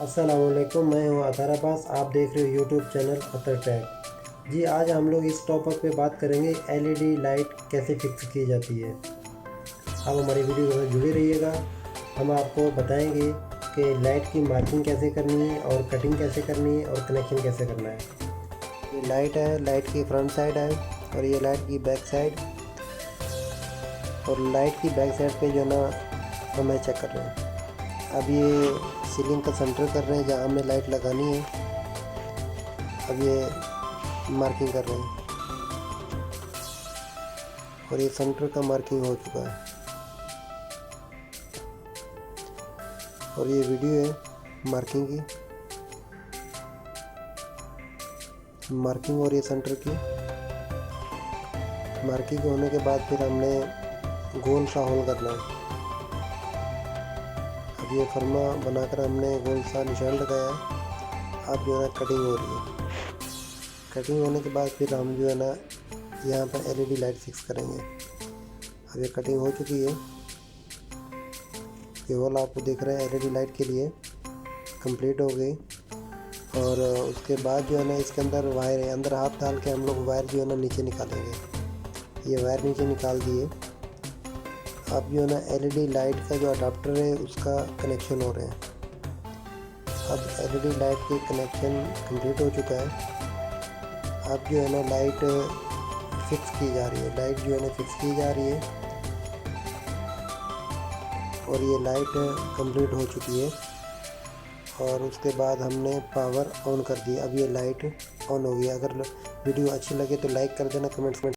अस्सलामुअलैकुम, मैं हूं अतार अब्बास। आप देख रहे हो यूट्यूब चैनल अतर टेक। जी, आज हम लोग इस टॉपिक पे बात करेंगे एलईडी लाइट कैसे फिक्स की जाती है। आप हमारी वीडियो के साथ जुड़े रहिएगा। हम आपको बताएंगे कि लाइट की मार्किंग कैसे करनी है और कटिंग कैसे करनी है और कनेक्शन कैसे करना है। ये लाइट है, लाइट की फ्रंट साइड है और ये लाइट की बैक साइड। और लाइट की बैक साइड पे जो ना हमें चेक कर रहे हैं। अब ये सीलिंग का सेंटर कर रहे हैं जहाँ हमें लाइट लगानी है। अब ये मार्किंग कर रहे हैं और ये सेंटर का मार्किंग हो चुका है। और ये वीडियो है मार्किंग की, मार्किंग और ये सेंटर की मार्किंग होने के बाद फिर हमने गोल सा होल करना है। अब ये फर्मा बनाकर हमने गोल सा निशान लगाया है। अब जो है ना कटिंग हो रही है। कटिंग होने के बाद फिर हम जो है ना यहाँ पर एलईडी लाइट फिक्स करेंगे। अब ये कटिंग हो चुकी है। ये होल आपको दिख रहा है एलईडी लाइट के लिए कंप्लीट हो गई। और उसके बाद जो है ना इसके अंदर वायर है, अंदर हाथ डाल के हम लोग वायर जो है ना नीचे निकालेंगे। ये वायर नीचे निकाल दिए। अब जो है ना एलईडी लाइट का जो अडाप्टर है उसका कनेक्शन हो रहे हैं। अब एलईडी लाइट के कनेक्शन कंप्लीट हो चुका है। अब जो है ना लाइट फिक्स की जा रही है। लाइट जो है ना फिक्स की जा रही है और ये लाइट कंप्लीट हो चुकी है। और उसके बाद हमने पावर ऑन कर दी। अब ये लाइट ऑन हो गई। अगर वीडियो अच्छी लगे तो लाइक कर देना, कमेंट्स में